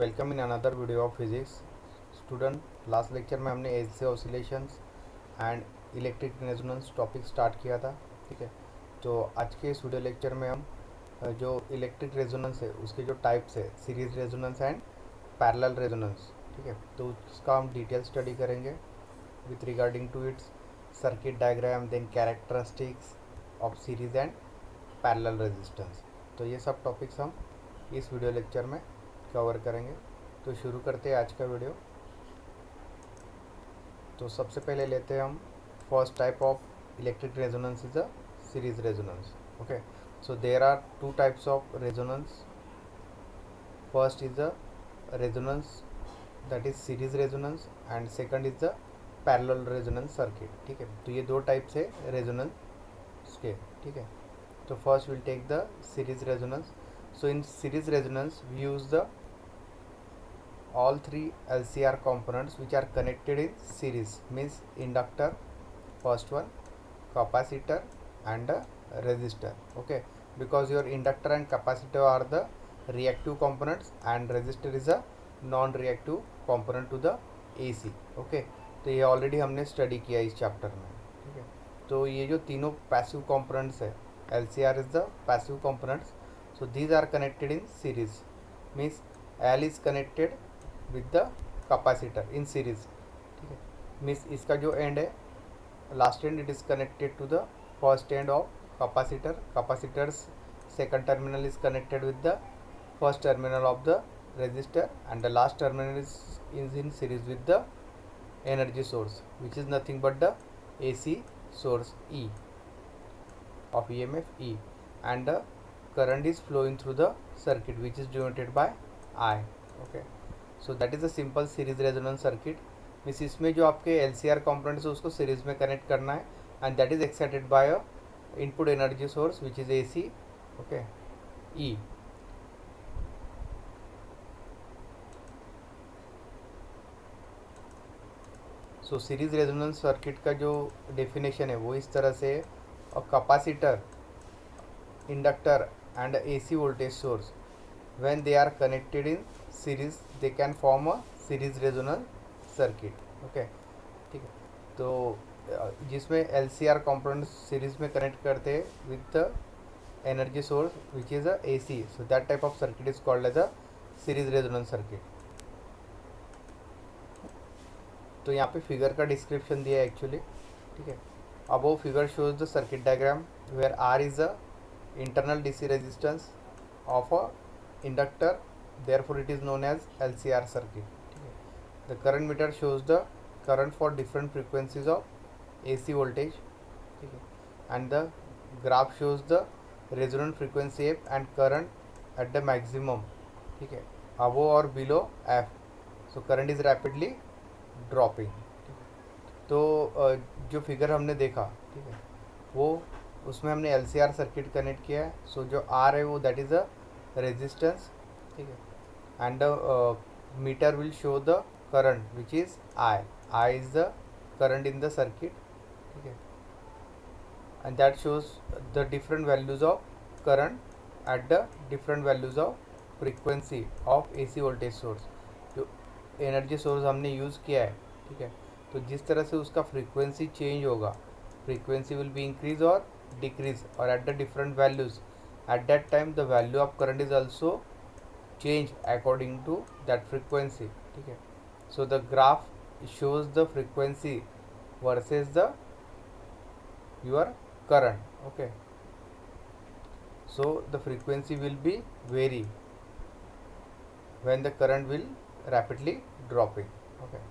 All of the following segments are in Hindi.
Welcome in another video of physics student. Last lecture में हमने AC oscillations and electric resonance topic start किया था। ठीक है, तो आज के इस वीडियो लेक्चर में हम जो इलेक्ट्रिक रेजोनेंस है उसके जो टाइप्स है, series resonance and parallel resonance, ठीक है, तो उसका हम डिटेल स्टडी करेंगे with regarding to its circuit diagram, then characteristics of series and parallel resistance. तो ये सब टॉपिक्स हम इस वीडियो लेक्चर में कवर करेंगे। तो शुरू करते हैं आज का वीडियो। तो सबसे पहले लेते हैं हम first type of electric resonance is a series resonance. Okay, so there are two types of resonance. First is the resonance that is series resonance and second is the parallel resonance circuit. ठीक है, तो ये दो टाइप्स है रेजोनेंस के। ठीक है, तो first will take the series resonance. So in series resonance we use the all three LCR components which are connected in series, means inductor first one, capacitor and a resistor. Okay, because your inductor and capacitor are the reactive components and resistor is a non-reactive component to the AC. Okay, तो ये ऑलरेडी हमने स्टडी किया इस चैप्टर में। ठीक है, तो ये जो तीनों पैसिव components है, LCR is the passive components. So these are connected in series, means L is connected with the capacitor in series. ठीक है, means इसका जो end है, last end, it is connected to the first end of capacitor. Capacitor's second terminal is connected with the first terminal of the resistor and the last terminal is in series with the energy source, which is nothing but the AC source E of EMF E, and the current is flowing through the circuit which is denoted by I. Okay, so that is a simple series resonance circuit. Means इसमें जो आपके LCR components है उसको सीरीज में कनेक्ट करना है and that is excited by a input energy source which is AC. Okay, E. So series resonance circuit का जो डेफिनेशन है वो इस तरह से है, और capacitor, inductor and AC voltage source, when they are connected in series they can form a series resonance circuit. Okay, ठीक है, तो जिसमें LCR component सीरीज में कनेक्ट करते हैं with the energy source which is a AC, so that type of circuit is called as a series resonance circuit. तो यहाँ पे फिगर का डिस्क्रिप्शन दिया है एक्चुअली। ठीक है, अब वो figure shows the circuit diagram where R is a internal DC resistance of a inductor, therefore it is known as LCR circuit. The current meter shows the current for different frequencies of AC voltage, and the graph shows the resonant frequency F and current at the maximum, ठीक है, above or below F, so current is rapidly dropping. तो जो फिगर हमने देखा, ठीक है, वो उसमें हमने LCR सर्किट कनेक्ट किया है। सो जो R है वो दैट इज़ अ रेजिस्टेंस, ठीक है, and the meter will show the current which is I is the current in the circuit, ठीक है, and that shows the different values of current at the different values of frequency of AC voltage source. जो एनर्जी सोर्स हमने यूज़ किया है, ठीक है, तो जिस तरह से उसका फ्रीक्वेंसी चेंज होगा, frequency will be increase or decrease, or at the different values at that time the value of current is also changed according to that frequency. ठीक है, so the graph shows the frequency versus the your current. Okay, so the frequency will be vary when the current will rapidly dropping. Okay,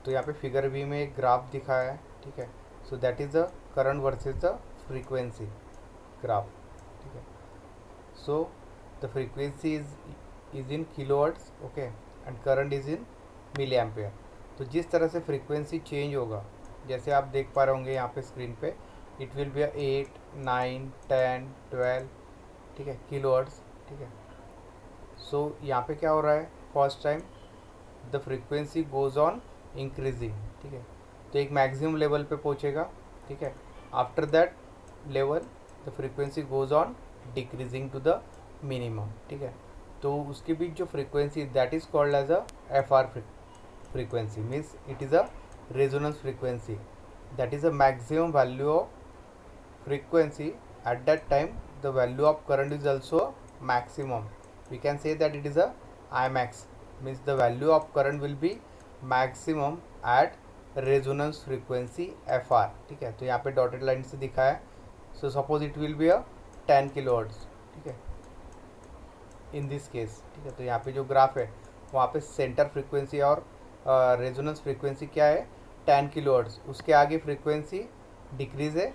तो यहाँ पे फिगर बी में एक ग्राफ दिखाया है। ठीक है, so that is the current versus the frequency graph. ठीक है, so the frequency is in kilowatts, okay, and current is in milli ampere. तो जिस तरह से फ्रीक्वेंसी चेंज होगा, जैसे आप देख पा रहे होंगे यहाँ पे स्क्रीन पे, इट विल बी 8, 9, 10, 12, ठीक है, किलोवाट्स। ठीक है, सो यहाँ पे क्या हो रहा है, first time the frequency goes on increasing. ठीक है, तो एक मैक्सिमम लेवल पे पहुंचेगा। ठीक है, after that level the frequency goes on decreasing to the minimum, ठीक है। तो उसके बीच जो frequency that is called as a F R frequency, means it is a resonance frequency, that is a maximum value of frequency. At that time the value of current is also maximum. We can say that it is a Imax, means the value of current will be maximum at resonance frequency FR, ठीक है। तो यहाँ पे डॉटेड लाइन से दिखा है, so suppose it will be a 10 kilohertz, ठीक है, इन दिस केस, ठीक है। तो यहाँ पे जो ग्राफ है वहाँ पे सेंटर फ्रीक्वेंसी और रेजोनेंस फ्रीक्वेंसी क्या है 10 किलोहर्ट्ज, उसके आगे फ्रीक्वेंसी डिक्रीज है,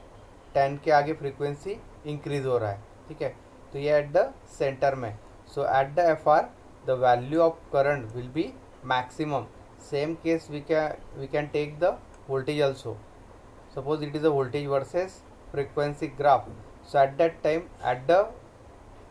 10 के आगे फ्रीक्वेंसी इंक्रीज हो रहा है, ठीक है। तो ये एट द सेंटर में, so at the F R the value of current will be maximum. Same case we can take the voltage also. Suppose it is a voltage versus frequency graph. So at that time, at the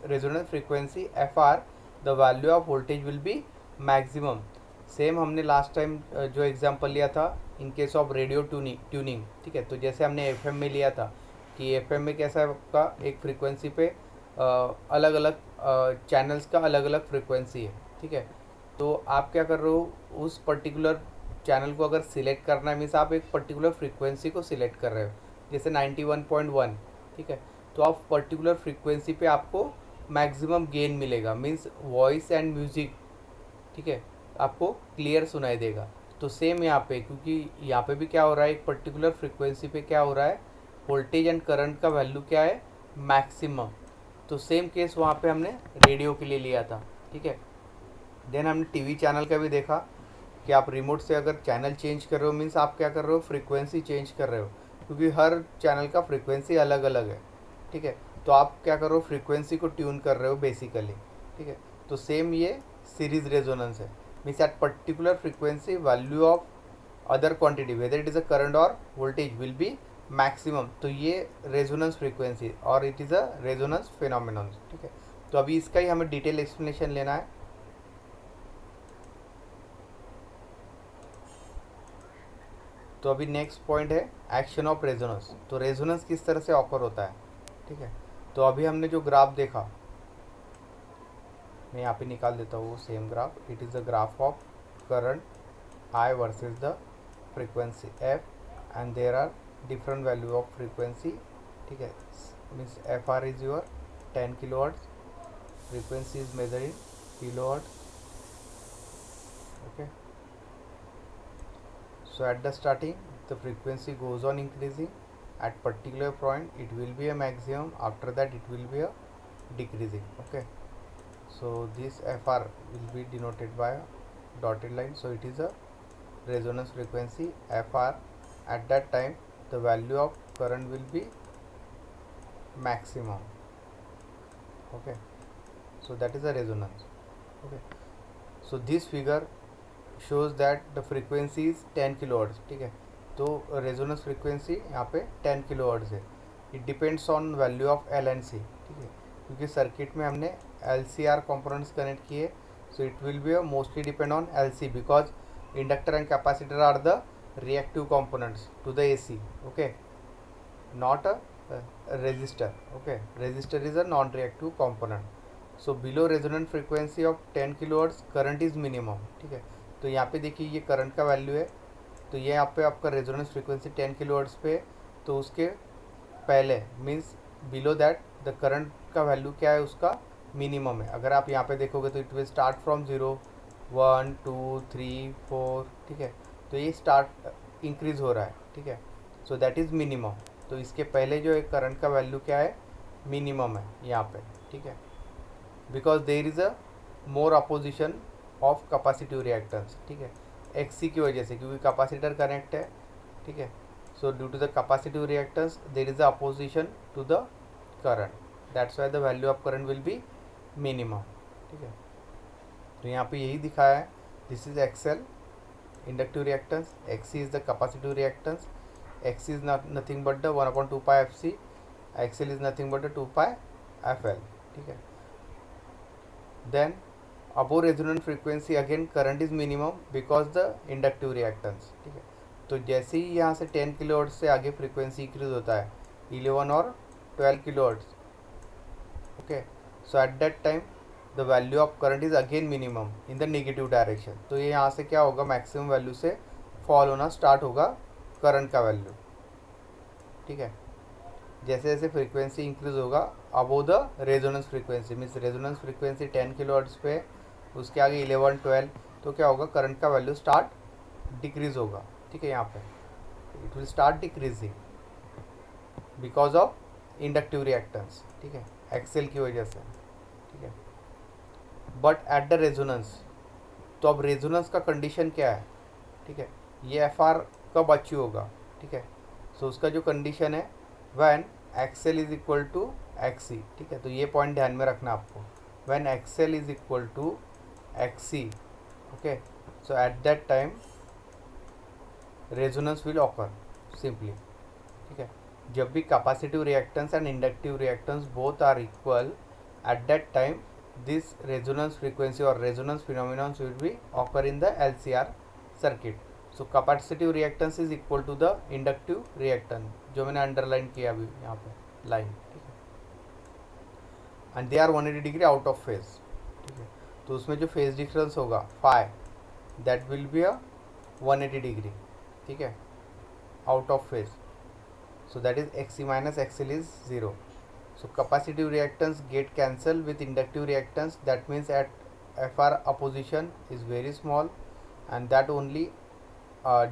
resonance frequency FR, the value of voltage will be maximum. Same हमने लास्ट टाइम जो एग्जांपल लिया था in case of radio tuning, ठीक है। तो जैसे हमने एफएम में लिया था कि एफएम में कैसा है आपका एक फ्रीक्वेंसी पे अलग अलग चैनल्स का अलग अलग फ्रीक्वेंसी है, ठीक है। तो आप क्या कर रहे हो, उस पर्टिकुलर चैनल को अगर सिलेक्ट करना है मीन्स आप एक पर्टिकुलर फ्रीक्वेंसी को सिलेक्ट कर रहे हो, जैसे 91.1, ठीक है। तो आप पर्टिकुलर फ्रीक्वेंसी पे आपको मैक्सिमम गेन मिलेगा, मीन्स वॉइस एंड म्यूज़िक, ठीक है, आपको क्लियर सुनाई देगा। तो सेम यहाँ पे, क्योंकि यहाँ पे भी क्या हो रहा है, एक पर्टिकुलर फ्रीक्वेंसी पे क्या हो रहा है, वोल्टेज एंड करंट का वैल्यू क्या है, मैक्सिमम। तो सेम केस वहाँ पे हमने रेडियो के लिए लिया था, ठीक है। देन हमने टीवी चैनल का भी देखा कि आप रिमोट से अगर चैनल चेंज कर रहे हो मीन्स आप क्या कर रहे हो, फ्रीक्वेंसी चेंज कर रहे हो, क्योंकि हर चैनल का फ्रीक्वेंसी अलग अलग है, ठीक है। तो आप क्या कर रहे हो, फ्रीक्वेंसी को ट्यून कर रहे हो बेसिकली, ठीक है। तो सेम ये सीरीज रेजोनेंस है, means at particular frequency value of other quantity whether it is a current और वोल्टेज विल बी मैक्सिमम। तो ये रेजोनेंस फ्रीक्वेंसी और it is a resonance phenomenon, ठीक है। तो अभी इसका ही हमें डिटेल एक्सप्लेनेशन लेना है। तो अभी नेक्स्ट पॉइंट है एक्शन ऑफ रेजोनेंस। तो रेजोनेंस किस तरह से ऑकर होता है, ठीक है। तो अभी हमने जो ग्राफ देखा, मैं यहाँ पे निकाल देता हूँ same graph. It is the graph of current I versus the frequency F and there are different value of frequency, ठीक है। Means F R is your 10 kilohertz, frequency is measured in kilohertz, okay. So at the starting the frequency goes on increasing, at particular point it will be a maximum, after that it will be a decreasing, okay. So this FR will be denoted by a dotted line, so it is a resonance frequency FR. At that time the value of current will be maximum, okay. So that is a resonance, okay. So this figure shows that the frequency is 10 kilohertz, ठीक है। तो रेजोनेंस फ्रीक्वेंसी यहाँ पे 10 किलोहर्ट्ज है। It depends on value of L and C, ठीक है, क्योंकि सर्किट में हमने L C R components connect किए, so it will be mostly depend on L C because inductor and capacitor are the reactive components to the A C, okay, not a resistor, okay. Resistor is a non-reactive component. So below resonant frequency of 10 kilohertz current is minimum, ठीक है। तो यहाँ पे देखिए ये करंट का वैल्यू है, तो ये यहाँ पे आपका रेजोनेंस फ्रीक्वेंसी 10 किलोहर्ट्ज पे, तो उसके पहले means below that the current का वैल्यू क्या है, उसका मिनिमम है। अगर आप यहाँ पे देखोगे तो इट विल स्टार्ट फ्रॉम 0, 1, 2, 3, 4, ठीक है। तो ये स्टार्ट इंक्रीज हो रहा है, ठीक है। So that is minimum. तो इसके पहले जो एक करंट का वैल्यू क्या है, मिनिमम है यहाँ पे, ठीक है, because there is a more opposition of capacitive reactance, ठीक है, एक्सी की वजह से, क्योंकि कैपेसिटर कनेक्ट है, ठीक है। So due to the capacitive reactance there is a opposition to the current, that's why the value of current will be minimum, ठीक है। तो यहाँ पे यही दिखाया है, this is XL inductive reactance, XC is the capacitive reactance, XC is nothing but the 1/2 pi F C, XL is nothing but the 2 pi F L, ठीक है। Then above resonant frequency again current is minimum because the inductive reactance, ठीक है। तो जैसे ही यहाँ से 10 किलोहर्ट्ज से आगे फ्रीक्वेंसी इंक्रीज होता है 11 और 12 kilohertz, okay. So at that time the value of current is again minimum in the negative direction. तो ये यहाँ से क्या होगा, मैक्सिमम वैल्यू से फॉल होना स्टार्ट होगा करंट का वैल्यू. ठीक है. जैसे जैसे फ्रीक्वेंसी इंक्रीज होगा above the resonance frequency, means resonance frequency 10 kilohertz पे, उसके आगे 11 12, तो क्या होगा, करंट का वैल्यू स्टार्ट डिक्रीज होगा. ठीक है. यहाँ पे it will start decreasing because of inductive reactance. ठीक है, एक्सेल की वजह से. ठीक है. बट एट द रेजोनेंस, तो अब रेजोनेंस का कंडीशन क्या है. ठीक है, ये एफ आर कब अचीव होगा. ठीक है. सो उसका जो कंडीशन है when XL is equal to XC. ठीक है, तो ये पॉइंट ध्यान में रखना आपको. When XL is equal to XC, okay, so at that time resonance will occur simply. ठीक है. जब भी capacitive reactance and inductive reactance both are equal, at that time this resonance frequency or resonance phenomenon will be occur in the LCR circuit. So capacitive reactance is equal to the inductive reactance, जो मैंने अंडरलाइन किया अभी यहाँ पे लाइन. ठीक है. And they are 180 degree out of phase. ठीक है. तो उसमें जो फेज डिफरेंस होगा phi, that will be a 180 degree. ठीक है, out of phase. So that is XC minus XL is 0. So capacitive reactance get cancelled with inductive reactance. That means at FR opposition is very small and that only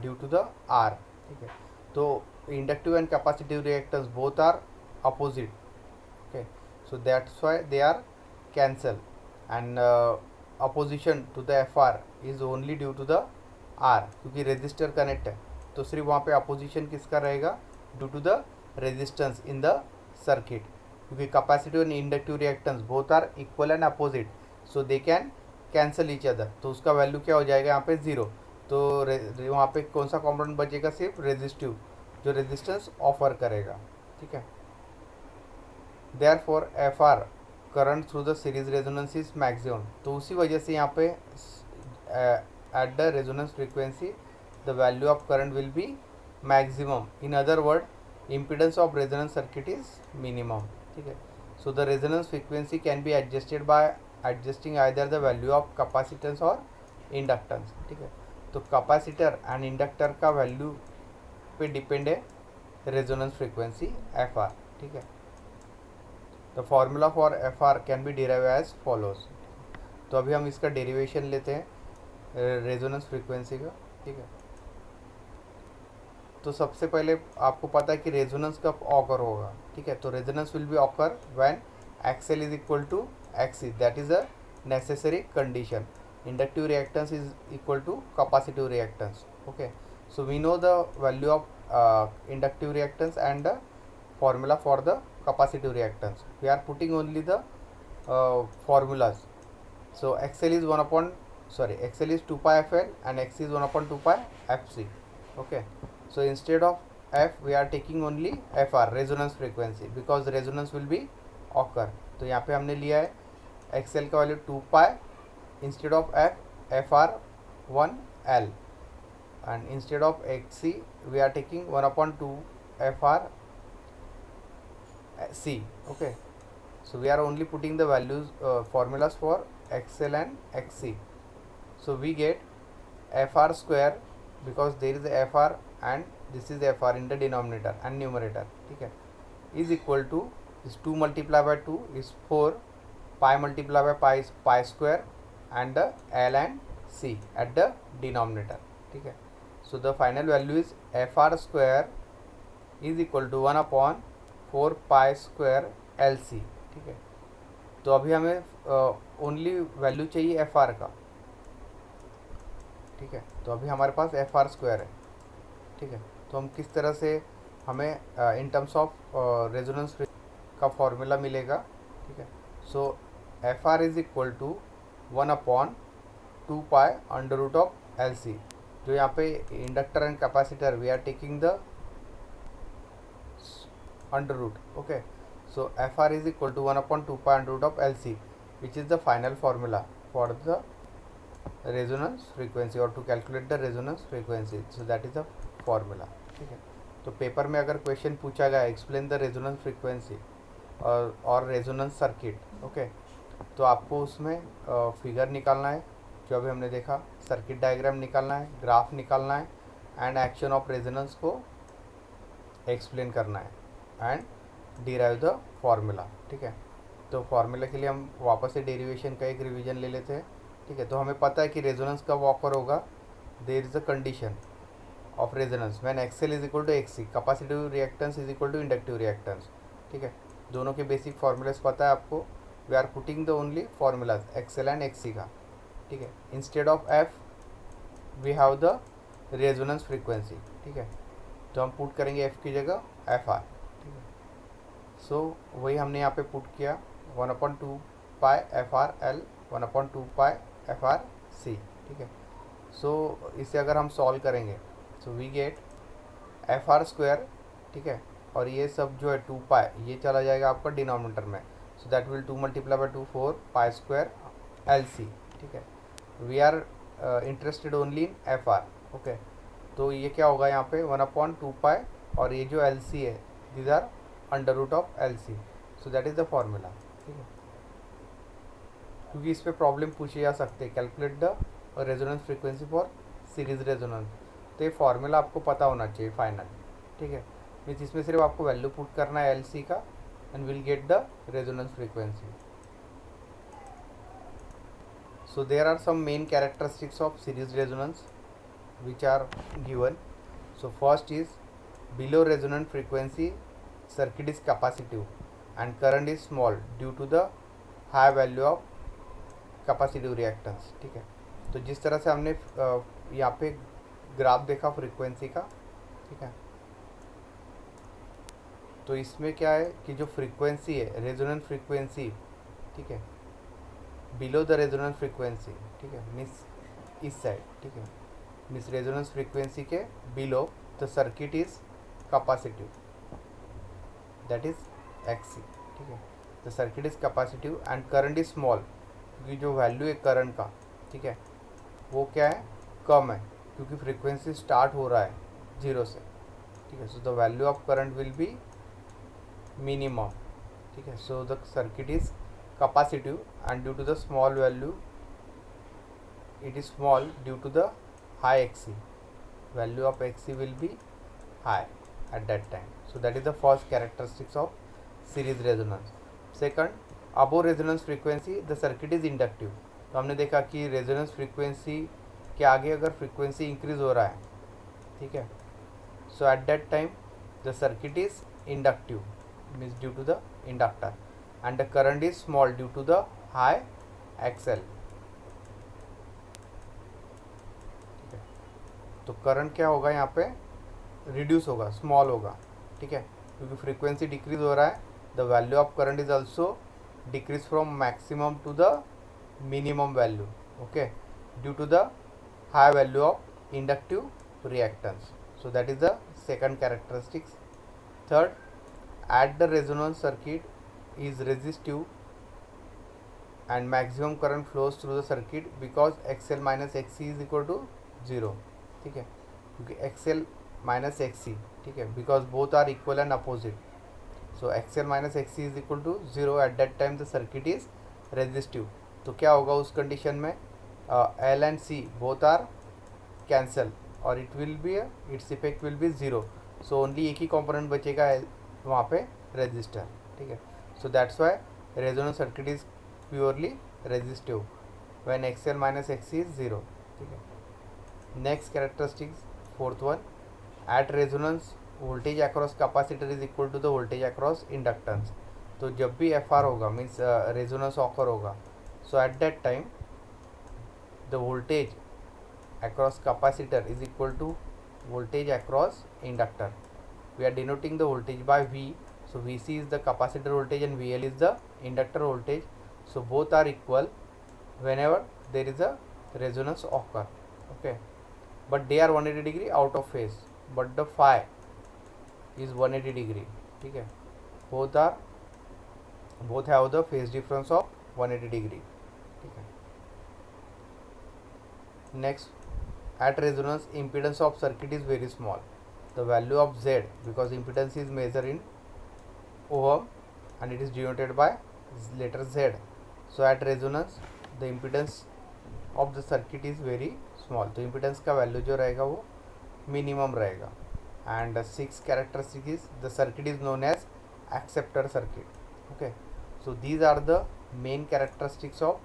due to the R. ठीक है. तो inductive and capacitive reactance both are opposite. Okay. So that's why they are cancelled and opposition to the FR is only due to the R. क्योंकि resistor connect है तो सिर्फ वहाँ पे opposition किसका रहेगा, due to the resistance in the circuit. क्योंकि capacitive and inductive reactance both are equal and opposite, so they can cancel each other. तो उसका वैल्यू क्या हो जाएगा यहाँ पे 0. तो वहाँ पे कौन सा कॉम्पोनेंट बचेगा, सिर्फ रेजिस्टिव, जो रेजिस्टेंस ऑफर करेगा. ठीक है. Therefore F R current through the series resonance is maximum. तो उसी वजह से यहाँ पे eight the resonance frequency the value of current will be maximum. In other word, impedance of resonance circuit is minimum. ठीक है. So the resonance frequency can be adjusted bye adjusting either the value of capacitance और इंडक्टेंस. ठीक है. तो कैपेसिटर एंड इंडक्टर का वैल्यू पे डिपेंड है रेजोनेंस फ्रीक्वेंसी एफ आर. ठीक है. The formula for F R can be derive as follows. तो अभी हम इसका डेरिवेशन लेते हैं रेजोनेंस फ्रीक्वेंसी का. ठीक है. तो सबसे पहले आपको पता है कि रेजोनेंस कब ऑकर होगा. ठीक है. तो resonance will be occur when XL is equal to XC, that is a necessary condition. Inductive reactance is equal to capacitive reactance. Okay. So we know the value of inductive reactance and the formula for the capacitive reactance. We are putting only the formulas. So XL is 2 pi FL and XC is 1/2 pi FC. Okay. So instead of F we are taking only FR, resonance frequency, because resonance will be occur. तो यहाँ पे हमने लिया है XL का value 2 pi instead of F, FR 1L, and instead of XC we are taking 1/2 FR C. Okay. So we are only putting the values formulas for XL and XC. So we get FR square, because there is a FR and this is FR in the denominator and numerator. ठीक है. Is equal to is 2 multiplied by 2 is 4, pi multiplied by pi is pi square, and the L and C at the denominator. ठीक है. So the final value is FR square is equal to 1/4 pi square LC. ठीक है. तो अभी हमें ओनली वैल्यू चाहिए एफ आर का. ठीक है. तो अभी हमारे पास एफ आर स्क्वायर है. ठीक है. तो हम किस तरह से हमें इन टर्म्स ऑफ रेजोनेंस का फॉर्मूला मिलेगा. ठीक है. So F R is equal to 1/2 pi under root of L C. जो यहाँ पे inductor and capacitor we are taking the under root. Okay. So FR is equal to 1/2 pi under root of LC, which is the final formula for the resonance frequency or to calculate the resonance frequency. So that is the formula. ठीक है. तो पेपर में अगर क्वेश्चन पूछा गया एक्सप्लेन द रेजोनेंस फ्रीक्वेंसी, और रेजोनेंस सर्किट। ओके, तो आपको उसमें फिगर निकालना है जो अभी हमने देखा, सर्किट डायग्राम निकालना है, ग्राफ निकालना है, एंड एक्शन ऑफ रेजोनेंस को एक्सप्लेन करना है एंड डिराइव द फॉर्मूला। ठीक है, तो फॉर्मूला के लिए हम वापस से डेरिवेशन का एक रिवीजन ले लेते हैं। ठीक है, तो हमें पता है कि रेजोनेंस कब ऑकर होगा, there is a condition of resonance when XL is equal to XC, capacitive reactance is equal to inductive reactance. ठीक है, दोनों के बेसिक फॉर्मूलाज पता है आपको, we are putting the only formulas XL and XC का। ठीक है, instead of F we have the resonance frequency. ठीक है, तो हम पुट करेंगे एफ की जगह एफ आर। ठीक है, सो वही हमने यहाँ पे पुट किया 1/2 pi F R L 1/2 pi F R C. ठीक है, सो इसे अगर हम सॉल्व करेंगे so we get F R square. ठीक है, और ये सब जो है 2 पाई ये चला जाएगा आपका डिनोमिनेटर में, so that will 2 multiply by 2 4 pi square L C. ठीक है, we are interested only in F R. Okay, तो ये क्या होगा यहाँ पे 1/2 पाई, और ये जो एल सी है these are under root of L C, so that is the formula. ठीक है, क्योंकि इस पर प्रॉब्लम पूछी जा सकते हैं, calculate the resonance frequency for series resonance, तो ये फार्मूला आपको पता होना चाहिए फाइनल। ठीक है, मीन्स इसमें सिर्फ आपको वैल्यू पुट करना है एल सी का and will get the resonance frequency. So there are some main characteristics of series resonance which are given. So first is below resonant frequency circuit is capacitive and current is small due to the high value of capacitive reactance। ठीक है, तो जिस तरह से हमने यहाँ पे ग्राफ देखा फ्रीक्वेंसी का। ठीक है, तो इसमें क्या है कि जो फ्रीक्वेंसी है रेजोनेंट फ्रीक्वेंसी, ठीक है, बिलो द रेजोनेंट फ्रीक्वेंसी। ठीक है, मीन्स इस साइड। ठीक है, मीन्स रेजोनेंस फ्रीक्वेंसी के below the circuit is capacitive, that is XC. ठीक है, the circuit is capacitive and current is small, क्योंकि जो वैल्यू है करंट का, ठीक है, वो क्या है, कम है, क्योंकि फ्रीक्वेंसी स्टार्ट हो रहा है 0 से। ठीक है, so the value of current will be minimum. ठीक है, so the circuit is capacitive and due to the small value it is small due to the high XC, value of XC will be high at that time. So that is the first characteristics of series resonance. Second, above resonance frequency the circuit is inductive. तो हमने देखा कि रेजोनेंस फ्रीक्वेंसी के आगे अगर फ्रीक्वेंसी इंक्रीज हो रहा है, ठीक है, so at that time the circuit is inductive, means due to the inductor, and the current is small due to the high XL. तो करंट क्या होगा यहाँ पे, रिड्यूस होगा, स्मॉल होगा। ठीक है, क्योंकि फ्रीक्वेंसी डिक्रीज हो रहा है, the value of current is also decrease from maximum to the minimum value. Okay, due to the high value of inductive reactance. So that is the second characteristics. Third, at the resonance circuit is resistive and maximum current flows through the circuit because XL minus XC is equal to 0। ठीक है, क्योंकि XL माइनस XC, ठीक है, because both are equal and opposite, so XL minus XC is equal to 0 at that time the circuit is resistive. तो क्या होगा उस कंडीशन में, L and C both are cancel और it will be its effect will be 0, so only एक ही कॉम्पोनेंट बचेगा वहाँ पे रेजिस्टर। ठीक है, so that's why resonance circuit is purely resistive when XL minus XC is 0। ठीक है, next characteristics fourth one, at resonance voltage across capacitor is equal to the voltage across inductance. तो जब भी FR होगा मीन्स रेजोनेंस ऑकर होगा, so at that time the voltage across capacitor is equal to voltage across inductor. We are denoting the voltage by V, so VC is the capacitor voltage and VL is the inductor voltage, so both are equal whenever there is a resonance occur। Okay, but they are 180 degree out of phase, but the phi is 180 degree। ठीक है, both have the phase difference of 180 degree। ठीक है, next, at resonance impedance of circuit is very small, the value of Z, because impedance is measured in ohm, and it is denoted by letter Z. So at resonance the impedance of the circuit is very small. तो impedance का वैल्यू जो रहेगा वो मिनिमम रहेगा. And 6th characteristic is the circuit is known as acceptor circuit. Okay, so these are the main characteristics of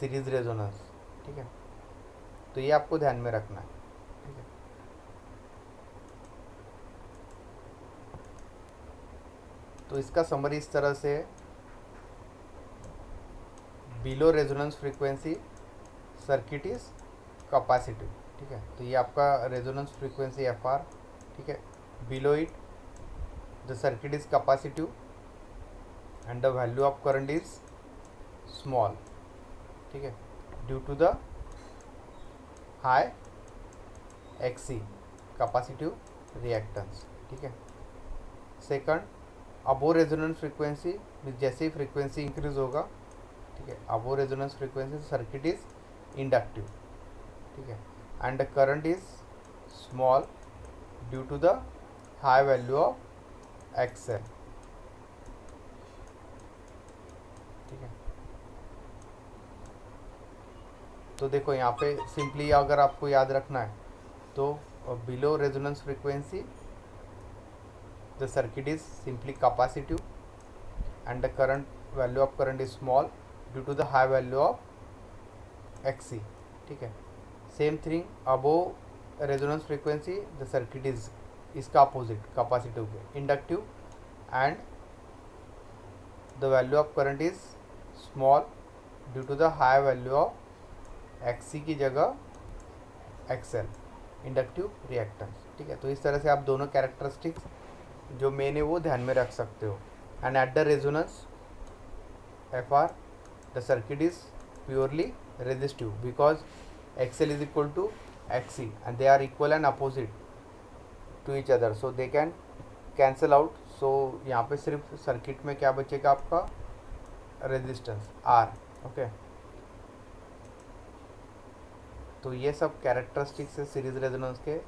series resonance. ठीक है, तो ये आपको ध्यान में रखना है. ठीक है, तो इसका समरी इस तरह से, below resonance frequency circuit is capacitive. ठीक है, तो ये आपका रेजोनेंस फ्रीक्वेंसी एफ आर. ठीक है, below it the circuit is capacitive and the value of current is small. ठीक है, due to the high XC capacitive reactance. ठीक है, सेकंड, अबो रेजोनेंस फ्रीक्वेंसी, जैसे ही फ्रीक्वेंसी इंक्रीज होगा, ठीक है, above resonance frequency circuit is inductive. ठीक है, and the current is small due to the high value of XL. ठीक है, तो देखो यहाँ पे सिंपली अगर आपको याद रखना है तो below resonance frequency the circuit is simply capacitive and the value of current is small due to the high value of XC. ठीक है, same thing above resonance frequency the circuit is इसका अपोजिट कैपेसिटिव के inductive and the value of current is small due to the high value of XC की जगह XL इंडक्टिव रिएक्टेंस. ठीक है, तो इस तरह से आप दोनों कैरेक्टरिस्टिक्स जो मेन है वो ध्यान में रख सकते हो. And at the resonance F R the circuit is purely resistive because XL is equal to XC and they are equal and opposite to each other, so they can cancel out. So यहाँ पे सिर्फ सर्किट में क्या बचेगा आपका, रेजिस्टेंस आर. ओके, तो ये सब कैरेक्टरिस्टिक्स है सीरीज रेजोनेंस के.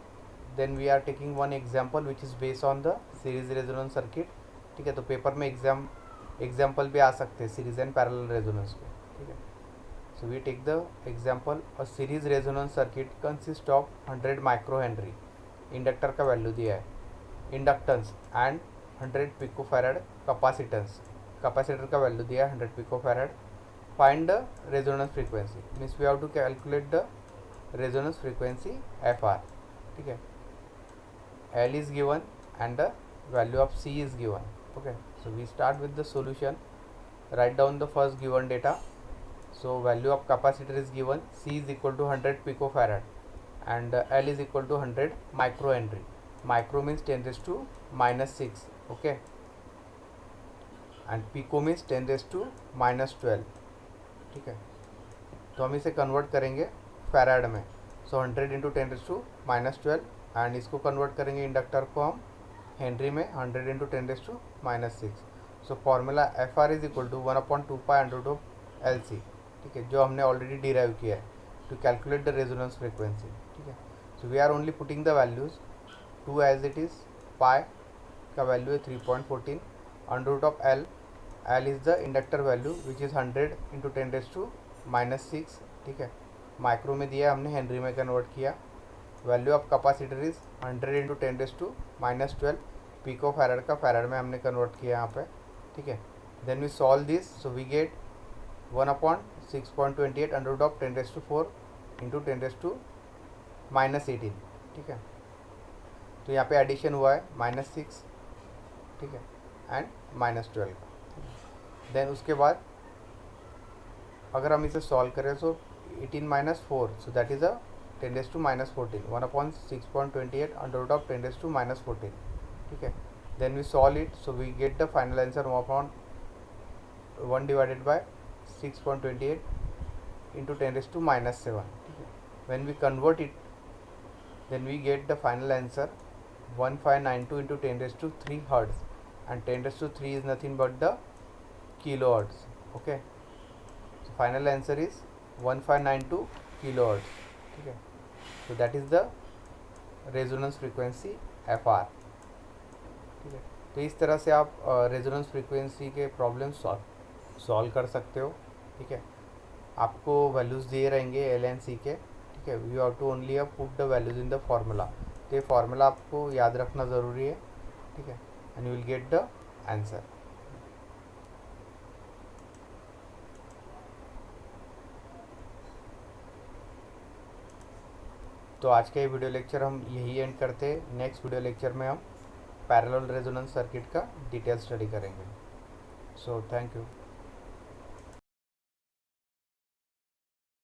Then we are taking one example which is based on the series resonance circuit. ठीक है, तो पेपर में एग्जाम्पल भी आ सकते हैं सीरीज एंड पैरेलल रेजोनेंस पे. ठीक है, so we take the example, a series resonance circuit consist of 100 micro henry. Inductor का वैल्यू दिया है, inductance and 100 picofarad capacitance. Capacitor का वैल्यू दिया है 100 picofarad. Find the resonance frequency, means we have to calculate the resonance frequency F R. ठीक है, L is given and the value of C is given. Okay, so we start with the solution. Write down the first given data. So value of capacitor is given, C is equal to 100 picofarad and L is equal to 100 microhenry. Micro means 10 raised to minus 6. Okay, and pico means 10 raised to minus 12. ठीक है, तो हम इसे कन्वर्ट करेंगे फैराड में. So 100 into 10 raised to minus 12 and इसको कन्वर्ट करेंगे इंडक्टर को हम हेनरी में 100 into 10 raised to minus 6. So formula F R is equal to 1/2 pi under root of L C. ठीक है, जो हमने ऑलरेडी डिराइव किया है to calculate the resonance frequency. ठीक है, so we are only putting the values 2 as it is. Pi का वैल्यू है 3.14 under root of L. L is the inductor value which is 100 into 10 raised to minus 6. ठीक है, माइक्रो में दिया, हमने हेनरी में कन्वर्ट किया. Value of capacitor is 100 into 10 raised to minus 12. Pico farad का फैरड में हमने कन्वर्ट किया यहाँ पे. ठीक है, then we solve this, so we get 1/6.28 under root of 10 raised to 4 into 10 raised to minus 18. ठीक है, तो यहाँ पे एडिशन हुआ है -6. ठीक है, एंड -12. देन उसके बाद अगर हम इसे सॉल्व करें सो 18 minus 4, so that is a 10 raised to minus 14. 1/6.28 under root of 10 raised to minus 14. ठीक है, then we solve it, so we get the final answer 1 divided by 6.28 into 10 raised to minus 7. ठीक है, when we convert it, then we get the final answer 1592 into 10 raised to 3 hertz, and 10 raised to 3 is nothing but the kilohertz. Okay, so final answer is 1592 kilohertz. ठीक है, so that is the resonance frequency FR. ठीक है, तो इस तरह से आप रेजोनेंस फ्रीक्वेंसी के प्रॉब्लम सॉल्व कर सकते हो। ठीक है, आपको वैल्यूज़ दिए रहेंगे एल एंड सी के। ठीक है, you have to only put the values in the formula. तो ये फार्मूला आपको याद रखना ज़रूरी है। ठीक है, and you will get the answer. तो आज का ये वीडियो लेक्चर हम यही एंड करते हैं। नेक्स्ट वीडियो लेक्चर में हम पैरेलल रेजोनेंस सर्किट का डिटेल स्टडी करेंगे। So thank you.